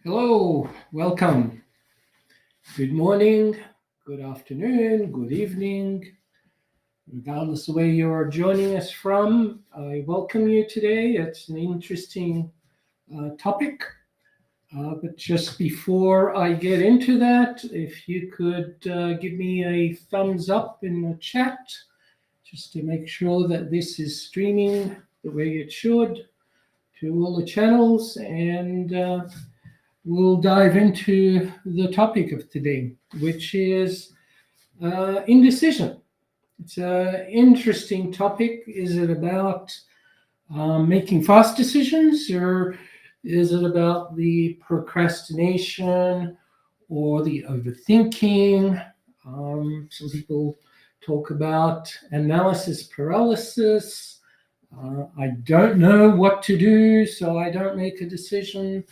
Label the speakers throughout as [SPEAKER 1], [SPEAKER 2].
[SPEAKER 1] Hello, welcome. Good morning, good afternoon, good evening. Regardless of where you're joining us from, I welcome you today. It's an interesting topic. But just before I get into that, if you could give me a thumbs up in the chat, just to make sure that this is streaming the way it should to all the channels, and we'll dive into the topic of today, which is indecision. It's an interesting topic. Is it about making fast decisions, or is it about the procrastination or the overthinking? Some people talk about analysis paralysis. I don't know what to do, so I don't make a decision.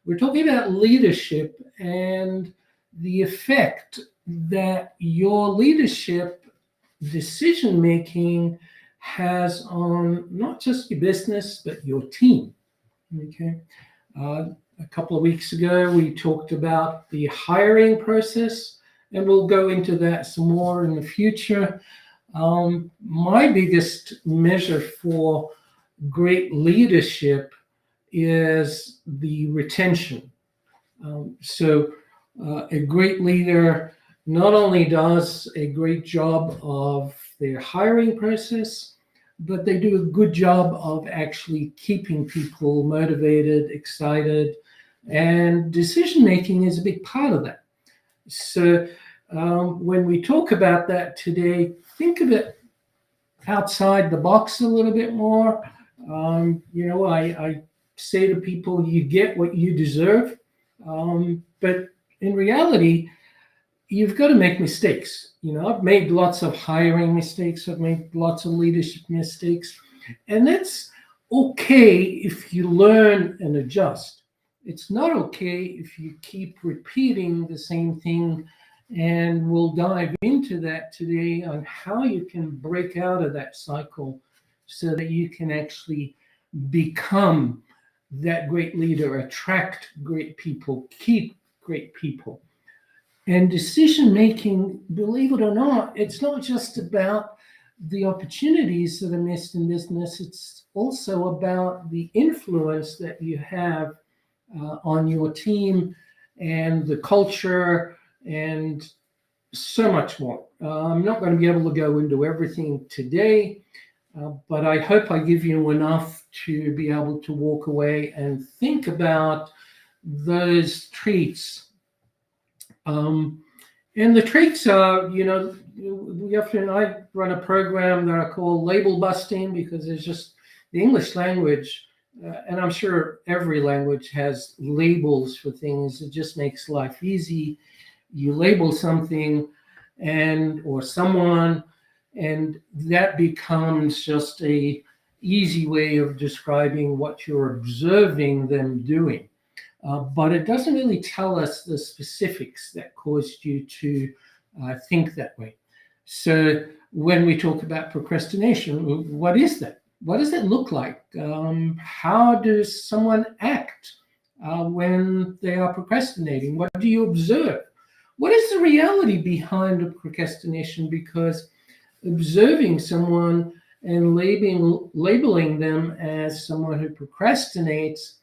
[SPEAKER 1] We're talking about leadership and the effect that your leadership decision making has on not just your business, but your team. Okay. A couple of weeks ago, we talked about the hiring process, and we'll go into that some more in the future. My biggest measure for great leadership is the retention. A great leader not only does a great job of their hiring process, but they do a good job of actually keeping people motivated, excited, and decision making is a big part of that. So, when we talk about that today, think of it outside the box a little bit more. I say to people, you get what you deserve. But in reality, you've got to make mistakes. I've made lots of hiring mistakes, I've made lots of leadership mistakes, and that's okay if you learn and adjust. It's not okay if you keep repeating the same thing, and we'll dive into that today on how you can break out of that cycle so that you can actually become that great leader, attract great people, keep great people. And decision making, believe it or not, it's not just about the opportunities that are missed in business, it's also about the influence that you have on your team and the culture and so much more. I'm not going to be able to go into everything today, but I hope I give you enough to be able to walk away and think about those traits. And the traits are, I run a program that I call label busting because there's just the English language, and I'm sure every language has labels for things. It just makes life easy. You label something or someone, and that becomes just a easy way of describing what you're observing them doing. But it doesn't really tell us the specifics that caused you to think that way. So when we talk about procrastination, what is that? What does that look like? How does someone act when they are procrastinating? What do you observe? What is the reality behind a procrastination? Because observing someone and labeling them as someone who procrastinates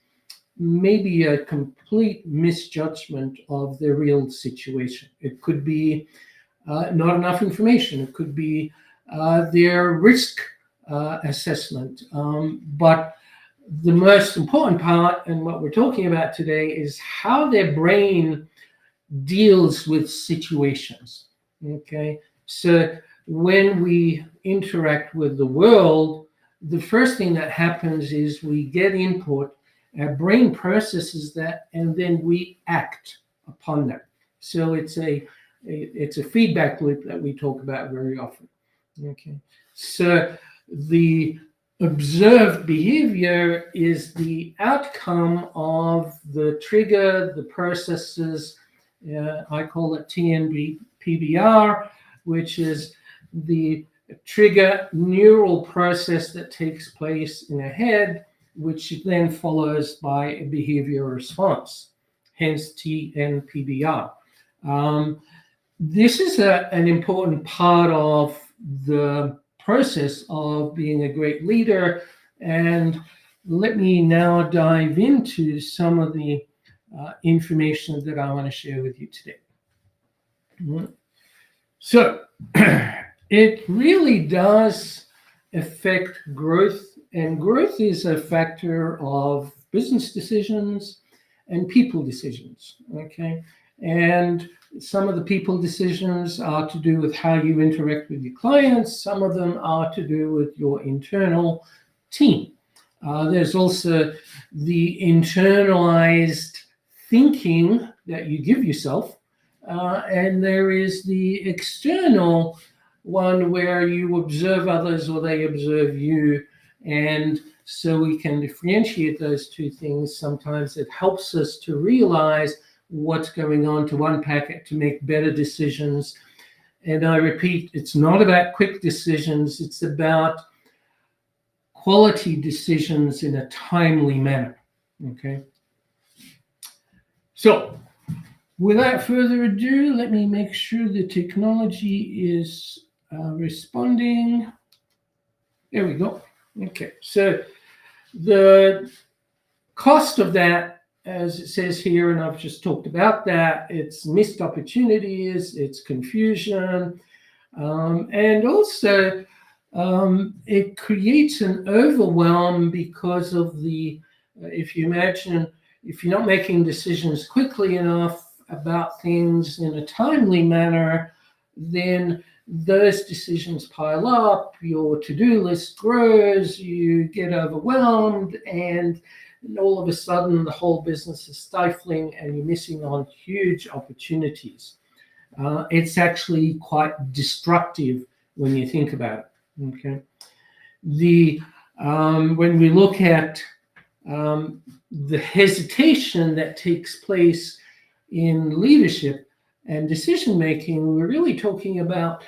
[SPEAKER 1] may be a complete misjudgment of the real situation. It could be not enough information. It could be their risk assessment. But the most important part, and what we're talking about today, is how their brain deals with situations. Okay, so when we interact with the world, the first thing that happens is we get input, our brain processes that, and then we act upon that. So it's a feedback loop that we talk about very often. Okay, so the observed behavior is the outcome of the trigger, the processes. I call it TNPBR, which is the trigger neural process that takes place in a head, which then follows by a behavior response. hence TNPBR. This is an important part of the process of being a great leader. And let me now dive into some of the information that I want to share with you today. So it really does affect growth, and growth is a factor of business decisions and people decisions, okay? And some of the people decisions are to do with how you interact with your clients. Some of them are to do with your internal team. There's also the internalized thinking that you give yourself, and there is the external one where you observe others or they observe you. And so we can differentiate those two things. Sometimes it helps us to realize what's going on, to unpack it, to make better decisions. And I repeat, it's not about quick decisions, it's about quality decisions in a timely manner, okay? So without further ado, let me make sure the technology is responding. There we go. Okay, so the cost of that, as it says here, and I've just talked about that, it's missed opportunities, it's confusion, and also it creates an overwhelm because of the, if you imagine, if you're not making decisions quickly enough about things in a timely manner, then those decisions pile up, your to-do list grows, you get overwhelmed, and all of a sudden the whole business is stifling and you're missing on huge opportunities. It's actually quite destructive when you think about it, okay? When we look at the hesitation that takes place in leadership and decision making, we're really talking about,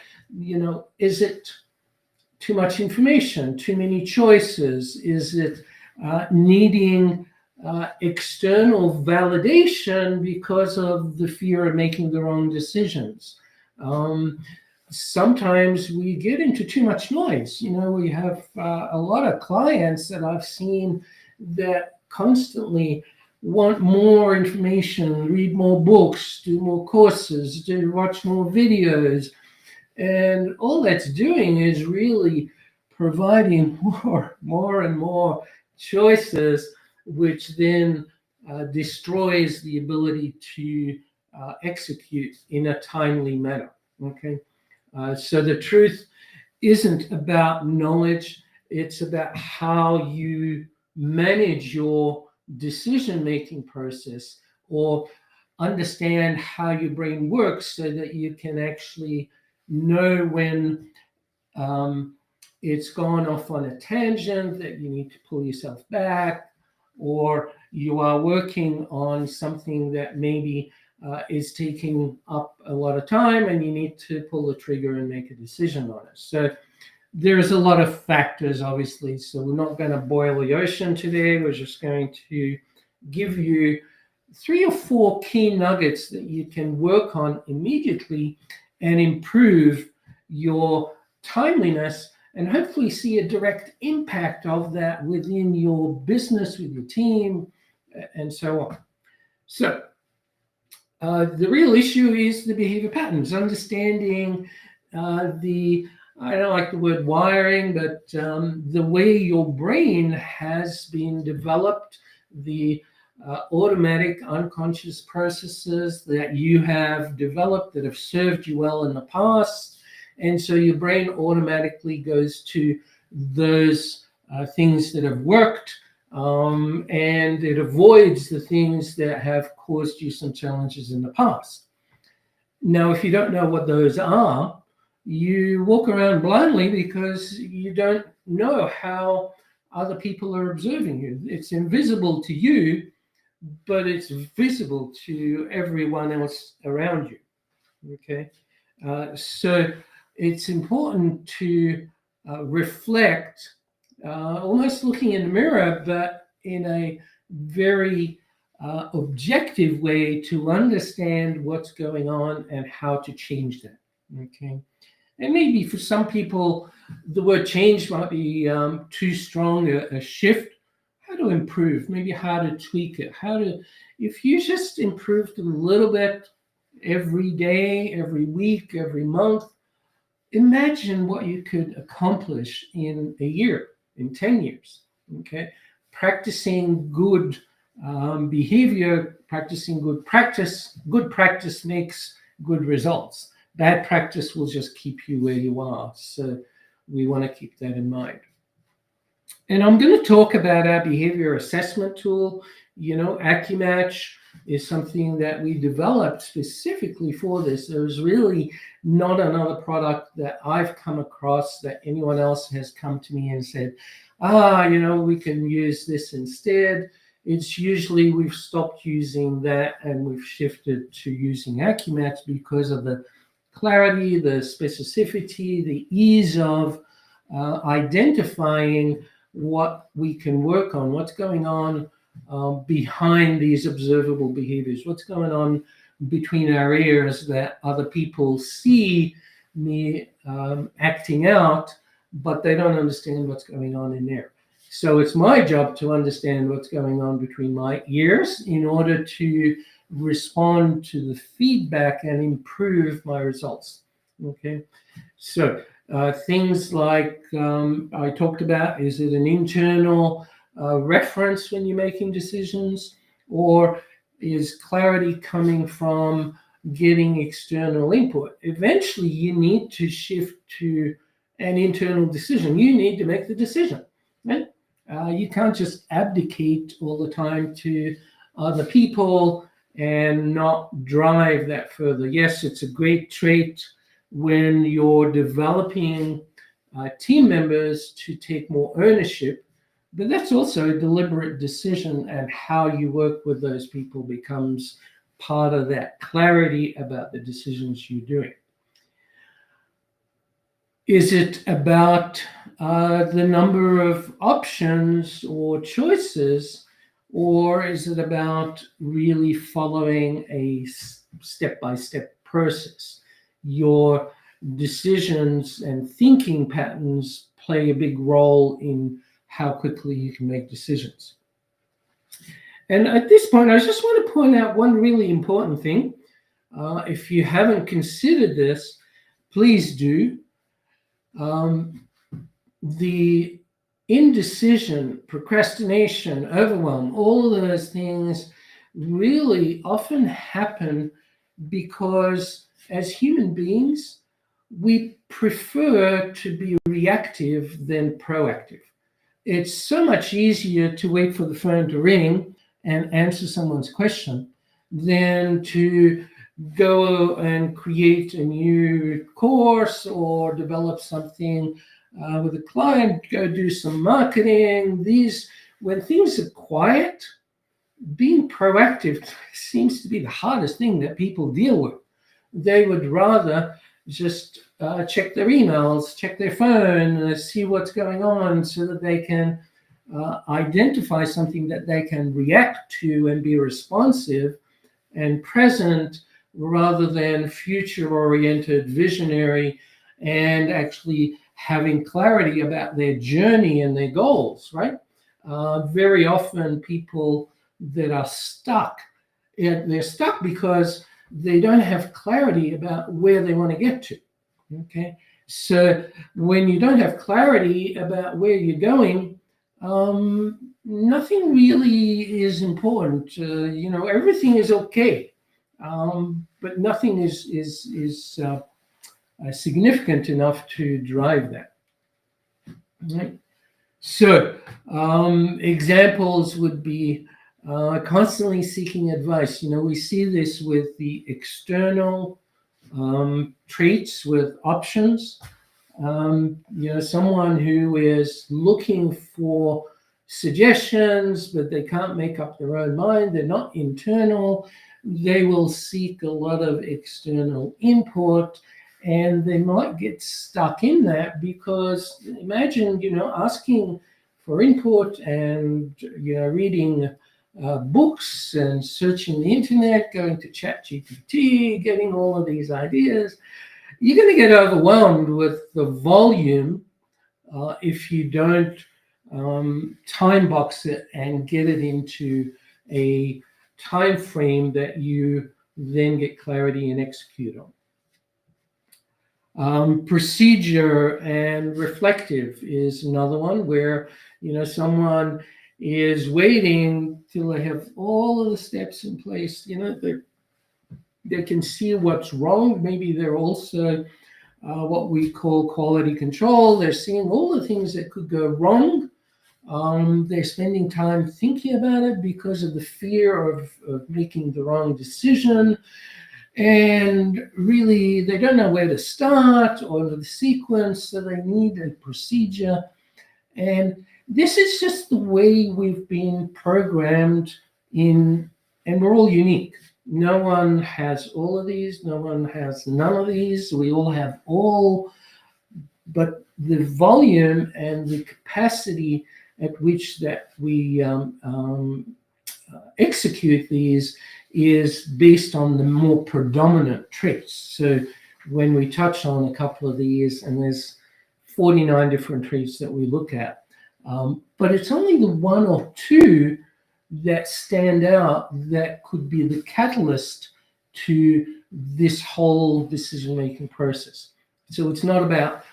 [SPEAKER 1] is it too much information, too many choices? Is it needing external validation because of the fear of making the wrong decisions? Sometimes we get into too much noise. We have a lot of clients that I've seen that constantly want more information, read more books, do more courses, watch more videos. And all that's doing is really providing more and more choices, which then destroys the ability to execute in a timely manner, okay? So the truth isn't about knowledge, it's about how you manage your decision-making process, or understand how your brain works so that you can actually know when it's gone off on a tangent, that you need to pull yourself back, or you are working on something that maybe is taking up a lot of time and you need to pull the trigger and make a decision on it. So there's a lot of factors, obviously, so we're not going to boil the ocean today. We're just going to give you 3 or 4 key nuggets that you can work on immediately and improve your timeliness, and hopefully see a direct impact of that within your business, with your team, and so on. So the real issue is the behavior patterns, understanding I don't like the word wiring, but the way your brain has been developed, the automatic unconscious processes that you have developed that have served you well in the past. And so your brain automatically goes to those things that have worked, and it avoids the things that have caused you some challenges in the past. Now, if you don't know what those are, you walk around blindly because you don't know how other people are observing you. It's invisible to you, but it's visible to everyone else around you, okay? So it's important to reflect, almost looking in the mirror, but in a very objective way to understand what's going on and how to change that. Okay. And maybe for some people, the word change might be too strong a shift. How to improve, maybe how to tweak it, if you just improved a little bit every day, every week, every month, imagine what you could accomplish in a year, in 10 years. Okay. Practicing good behavior, practicing good practice makes good results. Bad practice will just keep you where you are. So we want to keep that in mind. And I'm going to talk about our behavior assessment tool. AccuMatch is something that we developed specifically for this. There's really not another product that I've come across that anyone else has come to me and said, we can use this instead. It's usually we've stopped using that and we've shifted to using AccuMatch because of the clarity, the specificity, the ease of identifying what we can work on, what's going on behind these observable behaviors, what's going on between our ears that other people see me acting out, but they don't understand what's going on in there. So it's my job to understand what's going on between my ears in order to respond to the feedback and improve my results. Okay, so things like I talked about, is it an internal reference when you're making decisions, or is clarity coming from getting external input? Eventually, you need to shift to an internal decision. You need to make the decision. Right? You can't just abdicate all the time to other people and not drive that further. Yes, it's a great trait when you're developing team members to take more ownership, but that's also a deliberate decision, and how you work with those people becomes part of that clarity about the decisions you're doing. Is it about the number of options or choices, or is it about really following a step-by-step process? Your decisions and thinking patterns play a big role in how quickly you can make decisions. And at this point, I just want to point out one really important thing. If you haven't considered this, please do. The indecision, procrastination, overwhelm, all of those things really often happen because as human beings, we prefer to be reactive than proactive. It's so much easier to wait for the phone to ring and answer someone's question than to go and create a new course or develop something with a client, go do some marketing. When things are quiet, being proactive seems to be the hardest thing that people deal with. They would rather just check their emails, check their phone, see what's going on so that they can identify something that they can react to and be responsive and present, rather than future-oriented, visionary, and actually having clarity about their journey and their goals, right? Very often people that are stuck, they're stuck because they don't have clarity about where they want to get to. Okay, so when you don't have clarity about where you're going, nothing really is important. Everything is okay, but nothing is significant enough to drive that. Right? So examples would be constantly seeking advice. We see this with the external traits, with options. Someone who is looking for suggestions, but they can't make up their own mind, they're not internal, they will seek a lot of external input, and they might get stuck in that because imagine, asking for input and, reading books and searching the internet, going to ChatGPT, getting all of these ideas, you're going to get overwhelmed with the volume if you don't time box it and get it into a time frame that you then get clarity and execute on. Procedure and reflective is another one where, someone is waiting till they have all of the steps in place. They can see what's wrong. Maybe they're also what we call quality control. They're seeing all the things that could go wrong. They're spending time thinking about it because of the fear of making the wrong decision. And really, they don't know where to start or the sequence, so they need a procedure. And this is just the way we've been programmed and we're all unique. No one has all of these, no one has none of these. We all have all, but the volume and the capacity at which that we execute these is based on the more predominant traits. So when we touch on a couple of these, and there's 49 different traits that we look at, but it's only the one or two that stand out that could be the catalyst to this whole decision-making process. So it's not about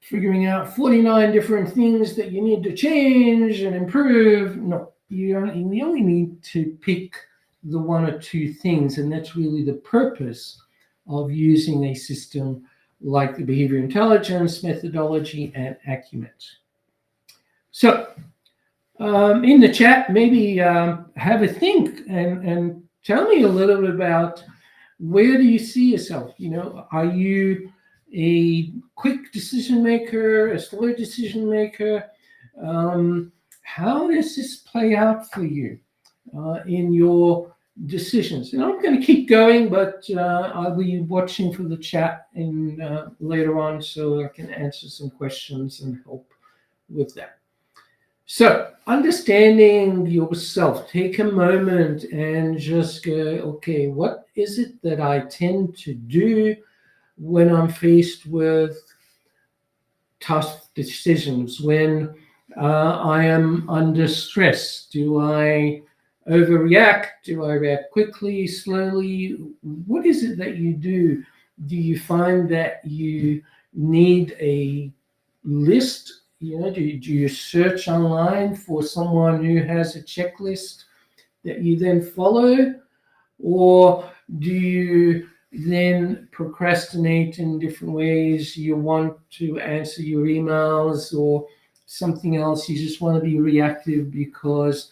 [SPEAKER 1] figuring out 49 different things that you need to change and improve. No, you only need to pick the one or two things, and that's really the purpose of using a system like the behavior intelligence methodology and Acumen. So in the chat, maybe have a think and tell me a little bit about where do you see yourself? Are you a quick decision maker, a slow decision maker? How does this play out for you in your decisions? And I'm going to keep going, but I'll be watching for the chat later on so I can answer some questions and help with that. So understanding yourself, take a moment and just go, okay, what is it that I tend to do when I'm faced with tough decisions, when I am under stress? Do I overreact? Do I react quickly, slowly? What is it that you do? Do you find that you need a list? Do you search online for someone who has a checklist that you then follow? Or do you then procrastinate in different ways? You want to answer your emails or something else. You just want to be reactive because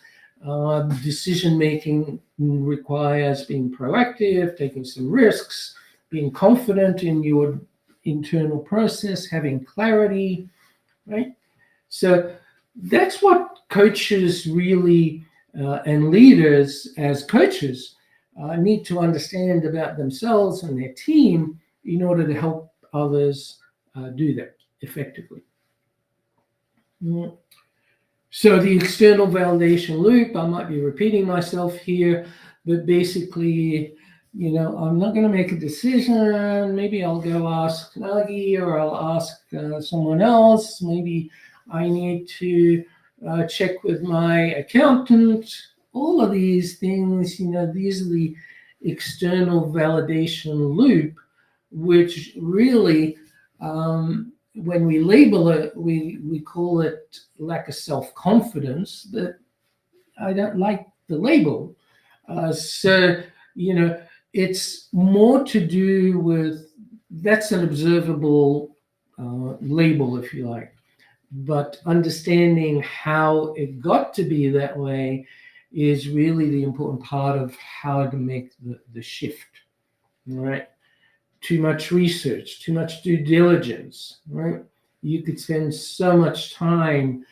[SPEAKER 1] decision making requires being proactive, taking some risks, being confident in your internal process, having clarity, right? So that's what coaches really and leaders as coaches need to understand about themselves and their team in order to help others do that effectively. So the external validation loop, I might be repeating myself here, but basically, I'm not going to make a decision. Maybe I'll go ask Nagui or I'll ask someone else. Maybe I need to check with my accountant. All of these things, these are the external validation loop, which really, when we label it, we call it lack of self-confidence, but I don't like the label. So, it's more to do with, that's an observable label, if you like. But understanding how it got to be that way is really the important part of how to make the shift, right? Too much research, too much due diligence, right? You could spend so much time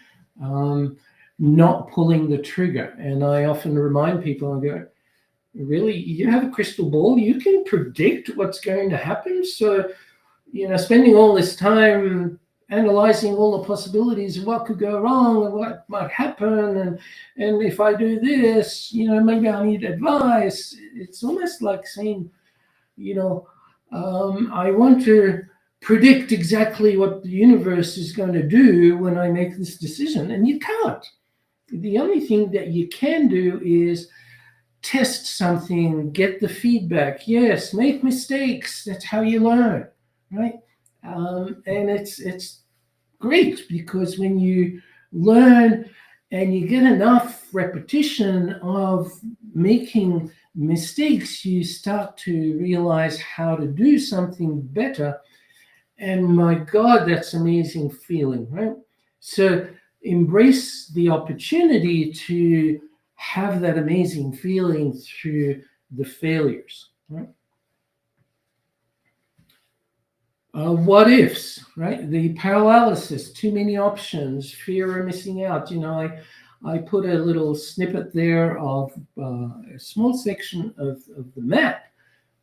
[SPEAKER 1] not pulling the trigger. And I often remind people, I go, really, you have a crystal ball? You can predict what's going to happen? So, spending all this time analyzing all the possibilities of what could go wrong and what might happen, and if I do this, maybe I need advice. It's almost like saying, I want to predict exactly what the universe is going to do when I make this decision, and you can't. The only thing that you can do is test something, get the feedback. Yes, make mistakes. That's how you learn, right? And it's great, because when you learn and you get enough repetition of making mistakes, you start to realize how to do something better. And my God, that's amazing feeling, right? So embrace the opportunity to have that amazing feeling through the failures, right? What ifs, right? The paralysis, too many options, fear of missing out. I put a little snippet there of a small section of the map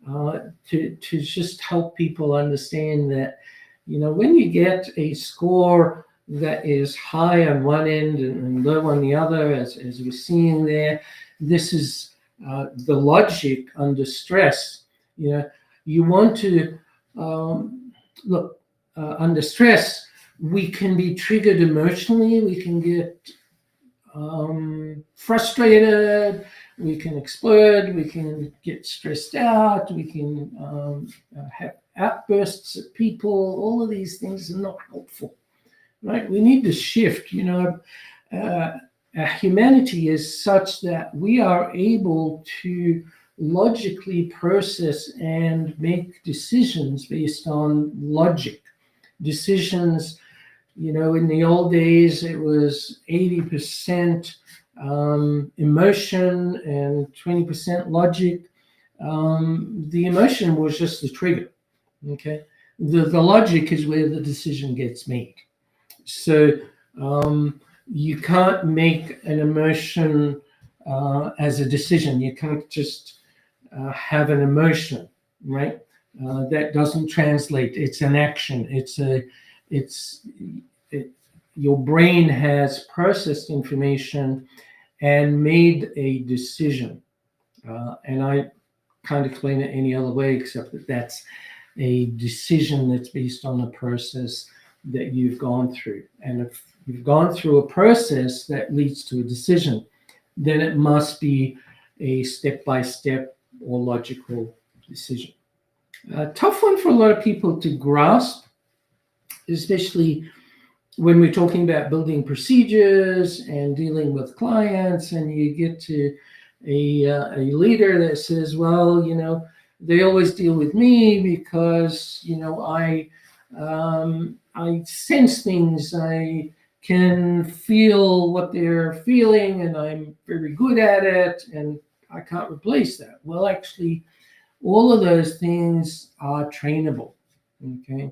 [SPEAKER 1] to just help people understand that, when you get a score that is high on one end and low on the other, as we're seeing there, this is the logic under stress. You want to look, under stress, we can be triggered emotionally, we can get frustrated, we can explode, we can get stressed out, we can have outbursts at people. All of these things are not helpful, right? We need to shift. Humanity is such that we are able to logically process and make decisions based on logic. Decisions, in the old days, it was 80% emotion and 20% logic. The emotion was just the trigger, okay? The logic is where the decision gets made. So you can't make an emotion as a decision. You can't just have an emotion, right? That doesn't translate. It's an action. Your brain has processed information and made a decision. And I can't explain it any other way except that that's a decision that's based on a process that you've gone through. And if you've gone through a process that leads to a decision, then it must be a step-by-step or logical decision. A tough one for a lot of people to grasp, especially when we're talking about building procedures and dealing with clients, and you get to a leader that says, well, they always deal with me because, I sense things, I can feel what they're feeling, and I'm very good at it, and I can't replace that. Well, actually, all of those things are trainable, okay?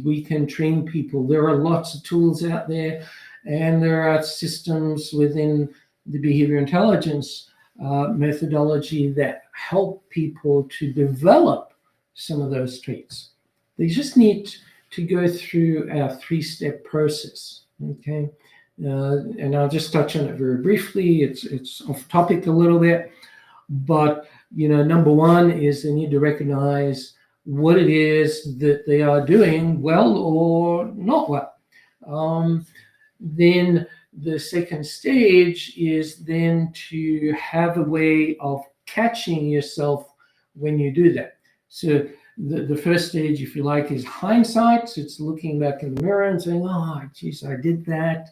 [SPEAKER 1] We can train people. There are lots of tools out there, and there are systems within the behavior intelligence methodology that help people to develop some of those traits. They just need to go through our 3-step process, okay? And I'll just touch on it very briefly. It's off topic a little bit, but number one is they need to recognize what it is that they are doing well or not well. Then the second stage is then to have a way of catching yourself when you do that. So the first stage, if you like, is hindsight. So it's looking back in the mirror and saying, oh, geez, I did that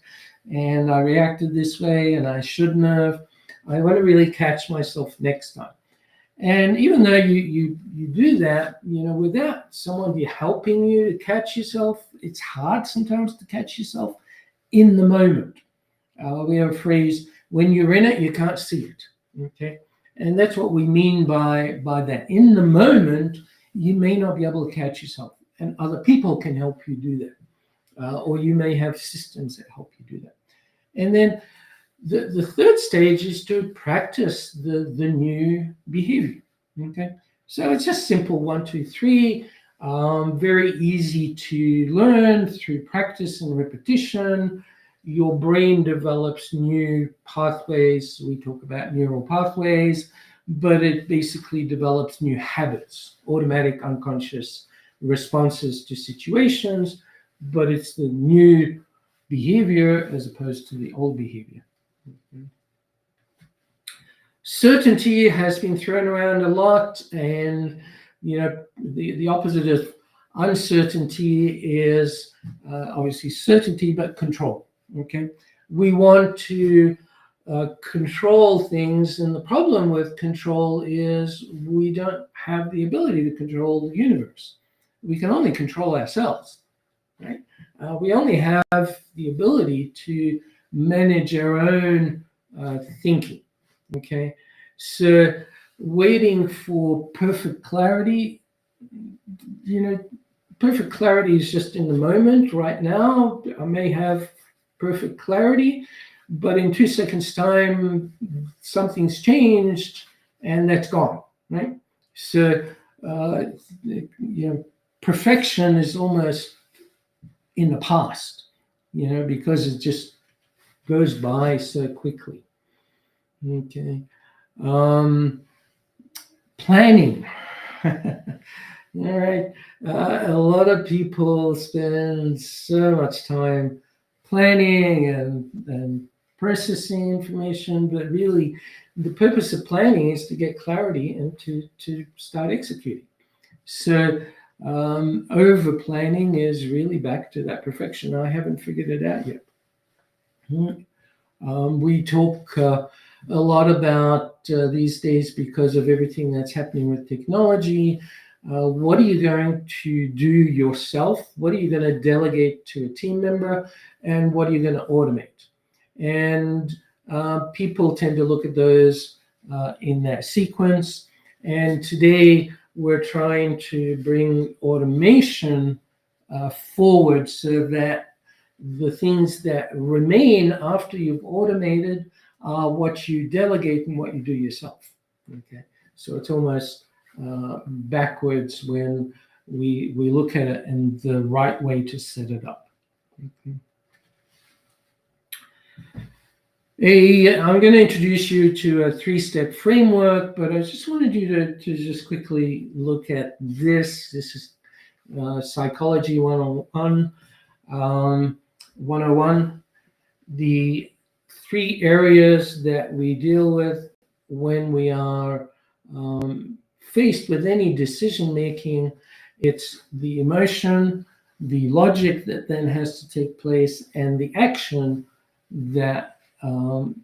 [SPEAKER 1] and I reacted this way and I shouldn't have. I want to really catch myself next time. And even though you do that, without someone helping you to catch yourself, it's hard sometimes to catch yourself in the moment. We have a phrase, when you're in it, you can't see it, okay? And that's what we mean by that. In the moment, you may not be able to catch yourself, and other people can help you do that. Or you may have systems that help you do that. And then the third stage is to practice the new behavior, okay? So it's just simple 1, 2, 3. very easy to learn through practice and repetition. Your brain develops new pathways. We talk about neural pathways, but it basically develops new habits, automatic unconscious responses to situations, but it's the new behavior as opposed to the old behavior. Certainty has been thrown around a lot, and the opposite of uncertainty is obviously certainty, but control. Okay, we want to control things, and the problem with control is we don't have the ability to control the universe. We can only control ourselves, right? We only have the ability to manage our own thinking. Okay, so waiting for perfect clarity, perfect clarity is just in the moment right now. I may have perfect clarity, but in 2 seconds time something's changed and that's gone, right? So perfection is almost in the past, because it just goes by so quickly. Okay. Planning. All right. A lot of people spend so much time planning and processing information, but really the purpose of planning is to get clarity and to start executing. So over planning is really back to that perfection. I haven't figured it out yet. We talk a lot about these days, because of everything that's happening with technology. What are you going to do yourself? What are you going to delegate to a team member? And what are you going to automate? And people tend to look at those in that sequence. And today we're trying to bring automation forward so that the things that remain after you've automated are what you delegate and what you do yourself. Okay, so it's almost backwards when we look at it and the right way to set it up. Okay. I'm going to introduce you to a 3-step framework, but I just wanted you to just quickly look at this. This is Psychology 101. 101, the 3 areas that we deal with when we are faced with any decision making. It's the emotion, the logic that then has to take place, and the action that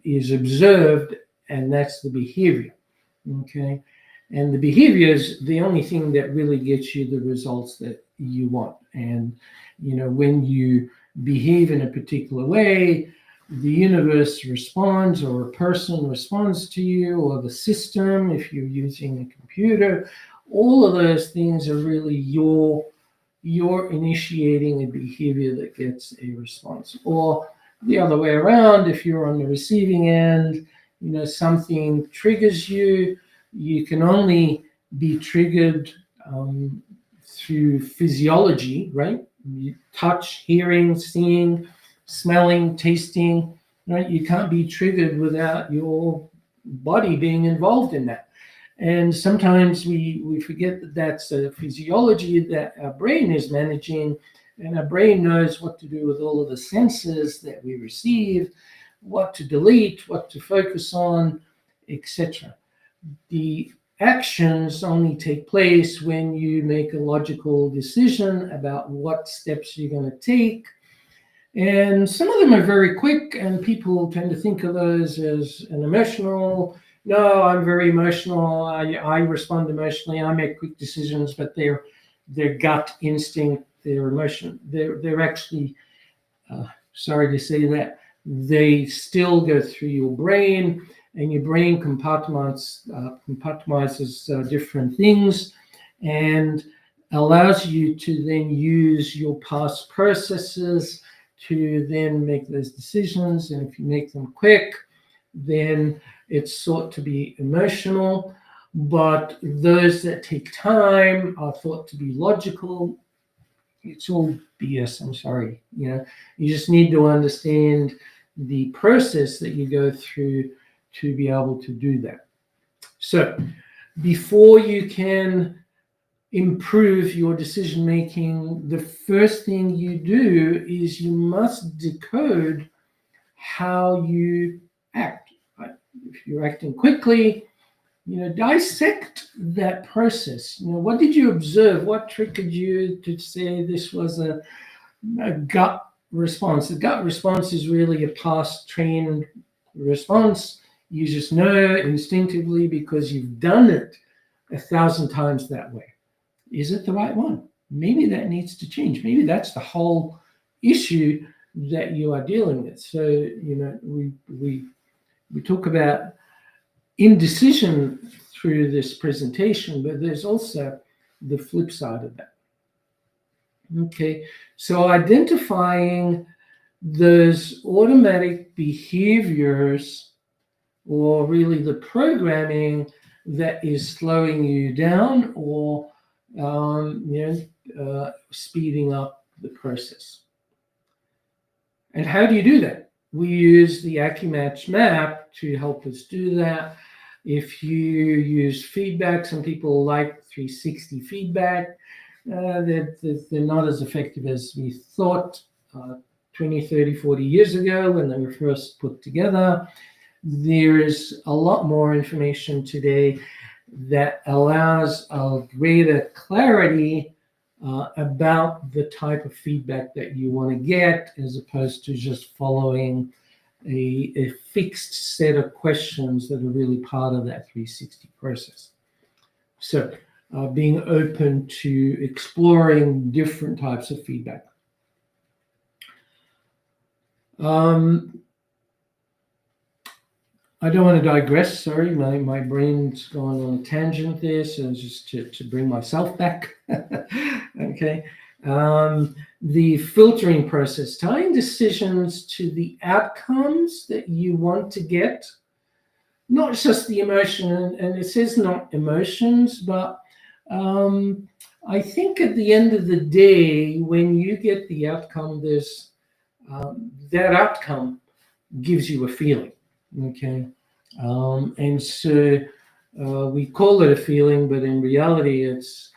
[SPEAKER 1] is observed, and that's the behavior. Okay, and the behavior is the only thing that really gets you the results that you want. And when you behave in a particular way, the universe responds, or a person responds to you, or the system, if you're using a computer. All of those things are really you're initiating a behavior that gets a response. Or the other way around, if you're on the receiving end, something triggers you. You can only be triggered through physiology, right? Touch, hearing, seeing, smelling, tasting, right? You can't be triggered without your body being involved in that. And sometimes we forget that that's a physiology that our brain is managing, and our brain knows what to do with all of the senses that we receive, what to delete, what to focus on, etc. The actions only take place when you make a logical decision about what steps you're going to take. And some of them are very quick, and people tend to think of those as an emotional. No, I'm very emotional. I respond emotionally. I make quick decisions, but their gut instinct, their emotion, they're actually, sorry to say that, they still go through your brain, and your brain compartmentalizes different things and allows you to then use your past processes to then make those decisions. And if you make them quick, then it's thought to be emotional. but those that take time are thought to be logical. It's all BS. I'm sorry. You just need to understand the process that you go through to be able to do that. So before you can improve your decision making, the first thing you do is you must decode how you act. If you're acting quickly, dissect that process. What did you observe? What triggered you to say this was a gut response? The gut response is really a past trained response. You just know instinctively because you've done it 1,000 times that way. Is it the right one? Maybe that needs to change. Maybe that's the whole issue that you are dealing with. So, we talk about indecision through this presentation, but there's also the flip side of that. Okay, so identifying those automatic behaviors, or really the programming that is slowing you down or speeding up the process. And how do you do that? We use the AccuMatch map to help us do that. If you use feedback, some people like 360 feedback. They're not as effective as we thought 20, 30, 40 years ago when they were first put together. There is a lot more information today that allows a greater clarity about the type of feedback that you want to get, as opposed to just following a fixed set of questions that are really part of that 360 process. So being open to exploring different types of feedback. I don't want to digress, sorry, my brain's gone on a tangent there, so just to bring myself back. Okay. The filtering process, tying decisions to the outcomes that you want to get, not just the emotion, and it says not emotions, but I think at the end of the day, when you get the outcome, there's that outcome gives you a feeling. Okay, and so we call it a feeling, but in reality, it's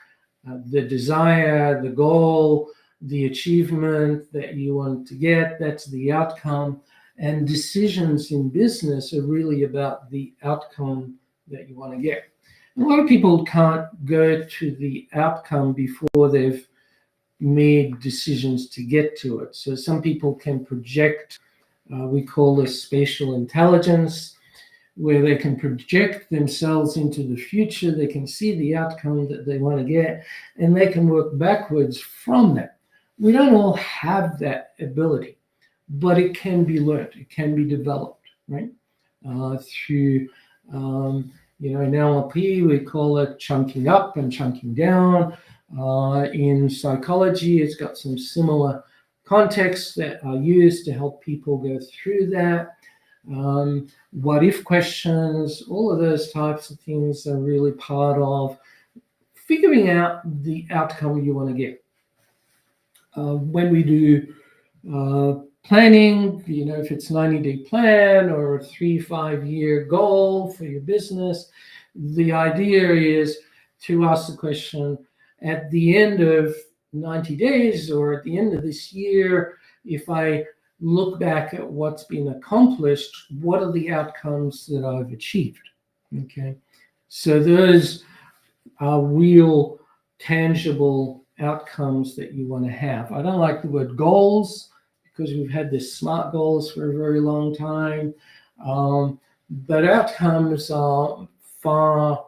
[SPEAKER 1] the desire, the goal, the achievement that you want to get. That's the outcome. And decisions in business are really about the outcome that you want to get. And a lot of people can't go to the outcome before they've made decisions to get to it. So some people can project. We call this spatial intelligence, where they can project themselves into the future. They can see the outcome that they want to get, and they can work backwards from that. We don't all have that ability, but it can be learned. It can be developed, right? Through, in NLP, we call it chunking up and chunking down. In psychology, it's got some similar contexts that are used to help people go through that. What if questions, all of those types of things are really part of figuring out the outcome you want to get. When we do planning, if it's 90-day plan or a 3-5 year goal for your business, the idea is to ask the question at the end of 90 days or at the end of this year, if I look back at what's been accomplished, what are the outcomes that I've achieved? Okay, so those are real, tangible outcomes that you want to have. I don't like the word goals because we've had this SMART goals for a very long time, but outcomes are far,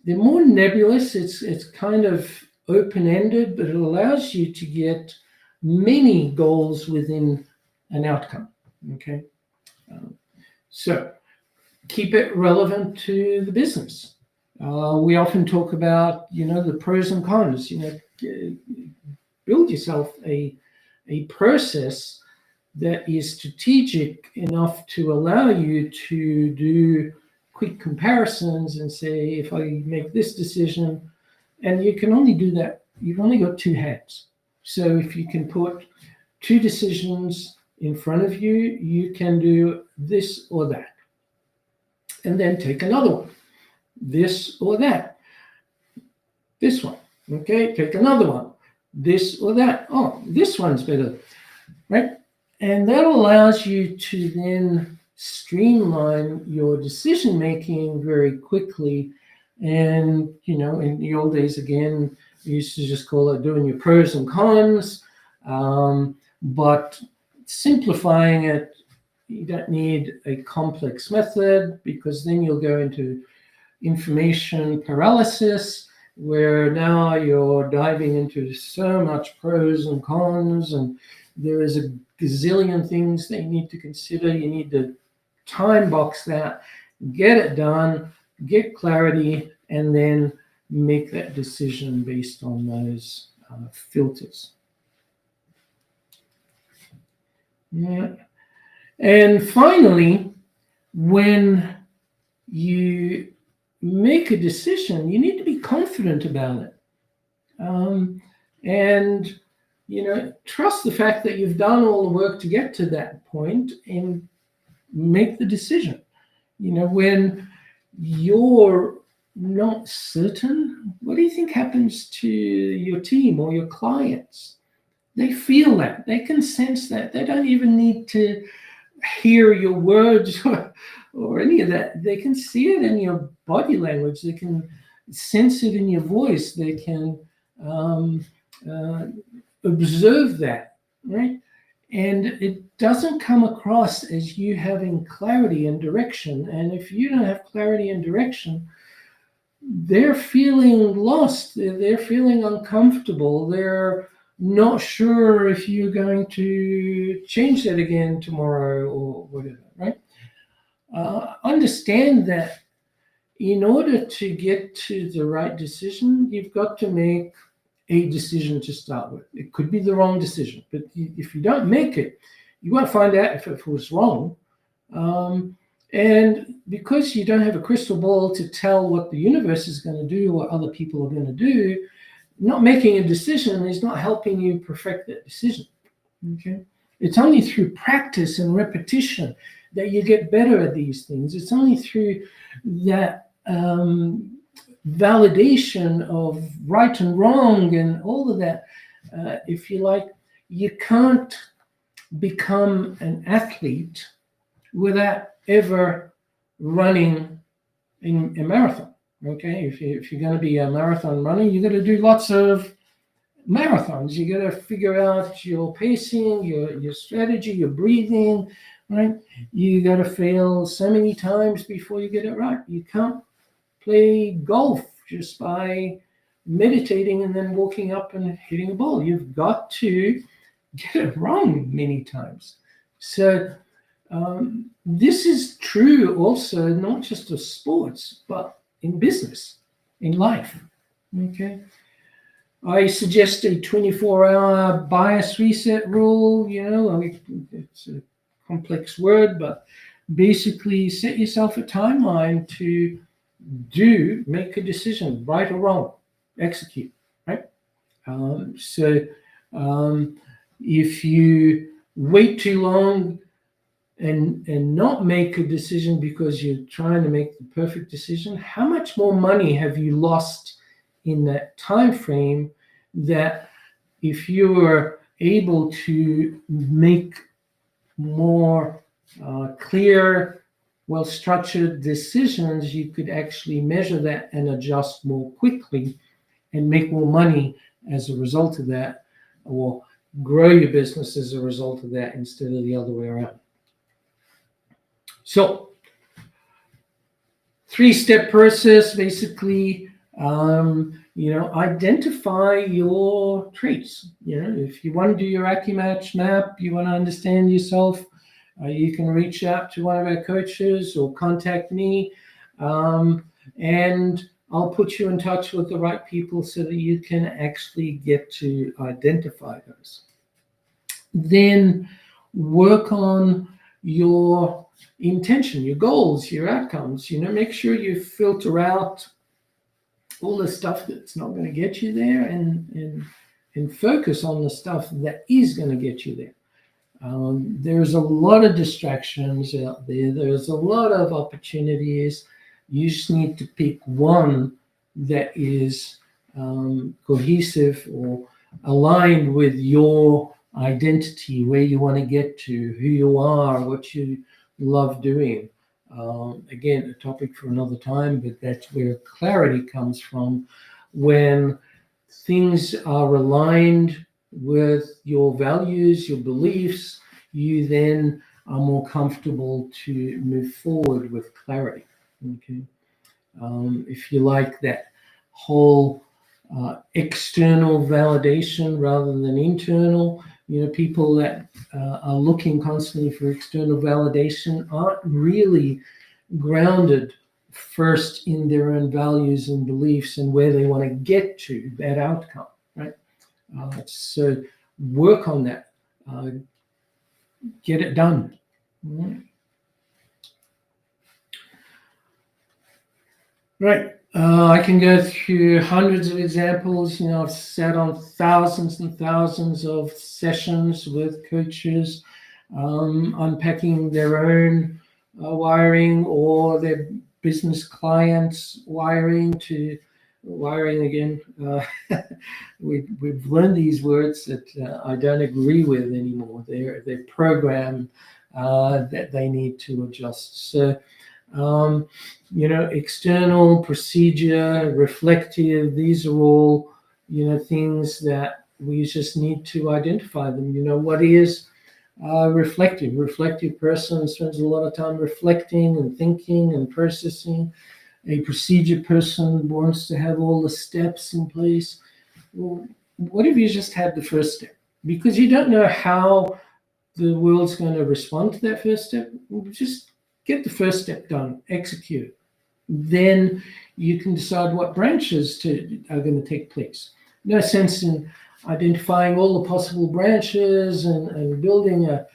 [SPEAKER 1] they're more nebulous. It's kind of open-ended, but it allows you to get many goals within an outcome. Okay, so keep it relevant to the business. We often talk about the pros and cons. Build yourself a process that is strategic enough to allow you to do quick comparisons and say, if I make this decision, and you can only do that, you've only got two hands. So if you can put two decisions in front of you, you can do this or that. And then take another one, this or that. This one, okay, take another one, this or that. Oh, this one's better, right? And that allows you to then streamline your decision making very quickly. And, in the old days, again, we used to just call it doing your pros and cons. But simplifying it, you don't need a complex method, because then you'll go into information paralysis, where now you're diving into so much pros and cons, and there is a gazillion things that you need to consider. You need to time box that, get it done, get clarity, and then make that decision based on those filters. Yeah. And finally, when you make a decision, you need to be confident about it. And trust the fact that you've done all the work to get to that point, and make the decision. When you're not certain, what do you think happens to your team or your clients? They feel that. They can sense that. They don't even need to hear your words or any of that. They can see it in your body language. They can sense it in your voice. They can observe that, right? And it doesn't come across as you having clarity and direction. And if you don't have clarity and direction, they're feeling lost. They're feeling uncomfortable. They're not sure if you're going to change that again tomorrow or whatever, right? Understand that in order to get to the right decision, you've got to make a decision to start with. It could be the wrong decision, but if you don't make it, you won't find out if it was wrong. And because you don't have a crystal ball to tell what the universe is going to do, what other people are going to do, not making a decision is not helping you perfect that decision. Okay? It's only through practice and repetition that you get better at these things. It's only through that validation of right and wrong and all of that, if you like. You can't become an athlete without ever running in a marathon. Okay, if you're going to be a marathon runner, you got to do lots of marathons. You got to figure out your pacing, your strategy, your breathing, right? You got to fail so many times before you get it right. You can't play golf just by meditating and then walking up and hitting a ball. You've got to get it wrong many times. So this is true also, not just of sports, but in business, in life. Okay. I suggest a 24-hour bias reset rule. It's a complex word, but basically set yourself a timeline to make a decision, right or wrong, execute, right? If you wait too long and not make a decision because you're trying to make the perfect decision, how much more money have you lost in that time frame, that if you were able to make more clear, well-structured decisions, you could actually measure that and adjust more quickly and make more money as a result of that, or grow your business as a result of that instead of the other way around. So, 3-step process, basically, identify your traits. If you want to do your AccuMatch map, you want to understand yourself, you can reach out to one of our coaches or contact me, and I'll put you in touch with the right people so that you can actually get to identify those. Then work on your intention, your goals, your outcomes. Make sure you filter out all the stuff that's not going to get you there, and focus on the stuff that is going to get you there. There's a lot of distractions out there. There's a lot of opportunities. You just need to pick one that is cohesive or aligned with your identity, where you want to get to, who you are, what you love doing. Again, a topic for another time, but that's where clarity comes from. When things are aligned with your values, your beliefs, you then are more comfortable to move forward with clarity. Okay. If you like that whole external validation rather than internal, people that are looking constantly for external validation aren't really grounded first in their own values and beliefs and where they want to get to that outcome, right? So work on that. Get it done. Right. I can go through hundreds of examples. I've sat on thousands and thousands of sessions with coaches, unpacking their own wiring or their business clients' wiring again. We've learned these words that I don't agree with anymore. They're programmed that they need to adjust. So, external, procedure, reflective, these are all, things that we just need to identify them. What is reflective? Reflective person spends a lot of time reflecting and thinking and processing. A procedure person wants to have all the steps in place. Well, what if you just had the first step? Because you don't know how the world's going to respond to that first step. Just get the first step done, execute it. Then you can decide what branches are going to take place. No sense in identifying all the possible branches and building a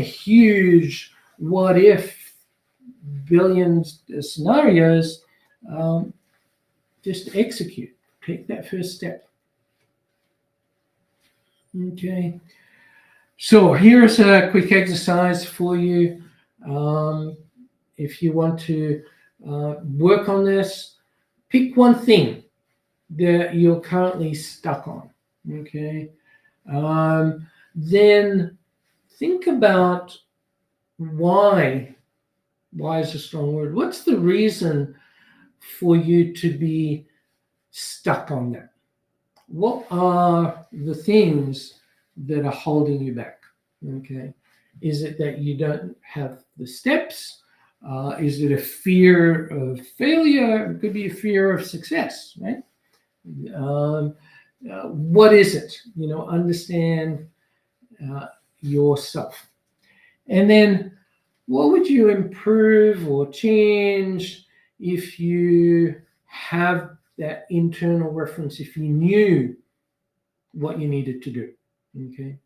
[SPEAKER 1] huge what if billions scenarios. Just execute. Take that first step. Okay. So here's a quick exercise for you. If you want to work on this, pick one thing that you're currently stuck on. Okay. Then think about why. Why is a strong word. What's the reason for you to be stuck on that? What are the things that are holding you back? Okay. Is it that you don't have the steps? Is it a fear of failure? It could be a fear of success, right? What is it? Understand yourself. And then what would you improve or change if you have that internal reference, if you knew what you needed to do, okay?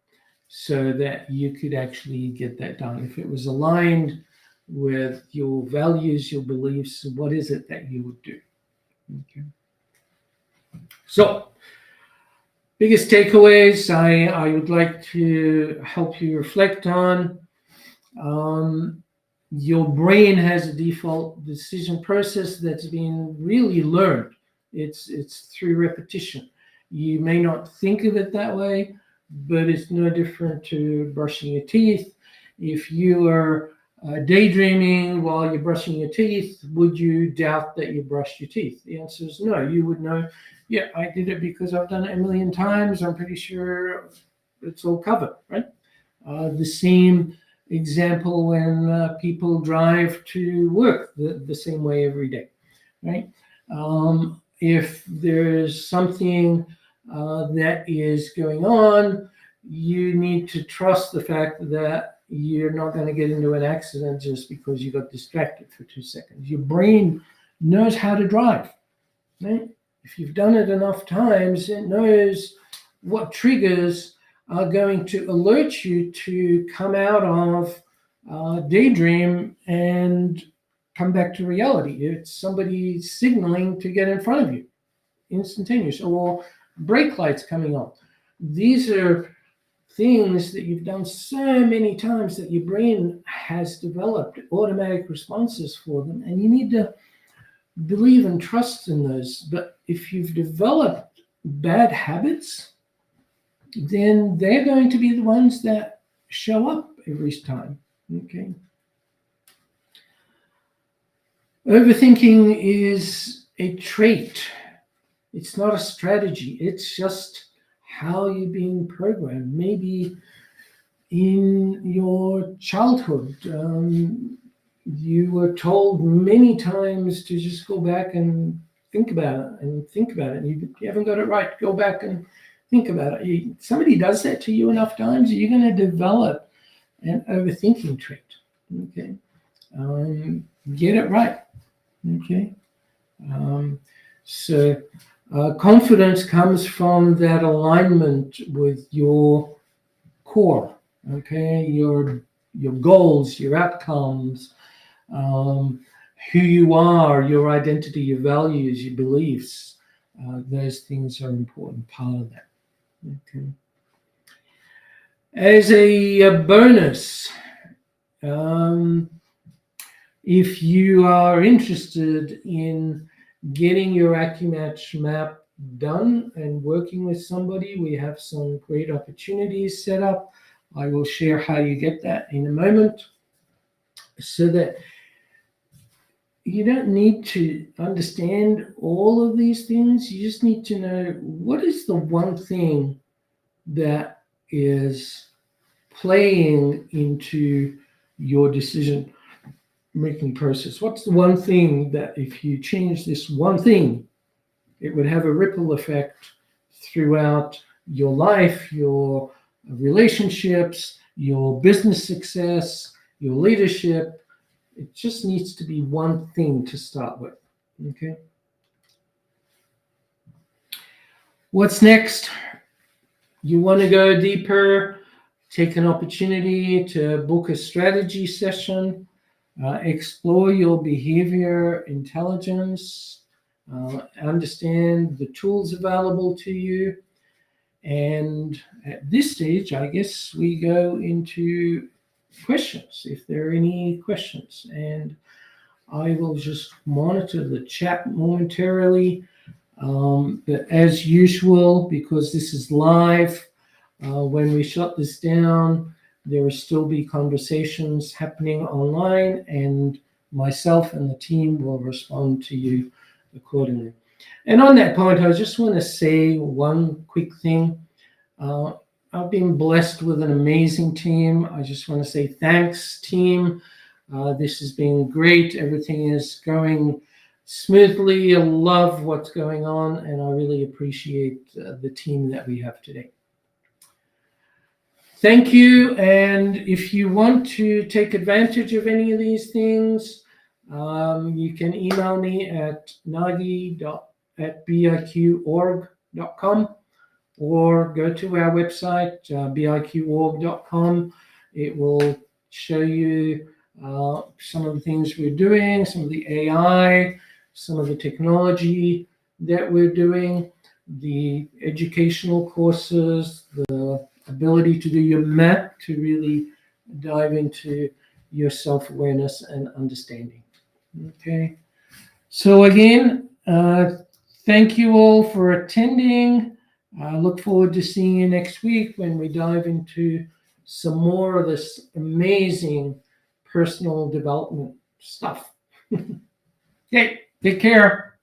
[SPEAKER 1] So that you could actually get that done. If it was aligned with your values, your beliefs, what is it that you would do? Okay. So, biggest takeaways I would like to help you reflect on. Your brain has a default decision process that's been really learned. It's through repetition. You may not think of it that way, but it's no different to brushing your teeth. If you are daydreaming while you're brushing your teeth, would you doubt that you brushed your teeth? The answer is no. You would know, yeah, I did it because I've done it a million times. I'm pretty sure it's all covered, right? The same example when people drive to work the same way every day, right? If there's something that is going on, you need to trust the fact that you're not going to get into an accident just because you got distracted for 2 seconds. Your brain knows how to drive, right? If you've done it enough times, it knows what triggers are going to alert you to come out of daydream and come back to reality. It's somebody signaling to get in front of you, instantaneous, or brake lights coming on. These are things that you've done so many times that your brain has developed automatic responses for them, and you need to believe and trust in those. But if you've developed bad habits, then they're going to be the ones that show up every time. Okay. Overthinking is a trait. It's not a strategy. It's just how you're being programmed. Maybe in your childhood, you were told many times to just go back and think about it and think about it. You haven't got it right. Go back and think about it. Somebody does that to you enough times, you're going to develop an overthinking trait. Okay, get it right. Okay, so confidence comes from that alignment with your core. Okay, your goals, your outcomes, who you are, your identity, your values, your beliefs. Those things are an important part of that. Okay. As a bonus, if you are interested in getting your AccuMatch map done and working with somebody, we have some great opportunities set up. I will share how you get that in a moment, so that you don't need to understand all of these things. You just need to know what is the one thing that is playing into your decision making process. What's the one thing that if you change this one thing, it would have a ripple effect throughout your life, your relationships, your business success, your leadership. It just needs to be one thing to start with. Okay. What's next? You want to go deeper, take an opportunity to book a strategy session, explore your behavior intelligence, understand the tools available to you. And at this stage, I guess we go into questions, if there are any questions. And I will just monitor the chat momentarily. But as usual, because this is live, when we shut this down, there will still be conversations happening online, and myself and the team will respond to you accordingly. And on that point, I just want to say one quick thing. I've been blessed with an amazing team. I just want to say thanks, team. This has been great. Everything is going smoothly. I love what's going on, and I really appreciate the team that we have today. Thank you. And if you want to take advantage of any of these things, you can email me at nagi@biqorg.com, or go to our website, biqorg.com. It will show you some of the things we're doing, some of the AI, some of the technology that we're doing, the educational courses, the ability to do your map, to really dive into your self-awareness and understanding. Okay. So again, thank you all for attending. I look forward to seeing you next week when we dive into some more of this amazing personal development stuff. Okay, take care.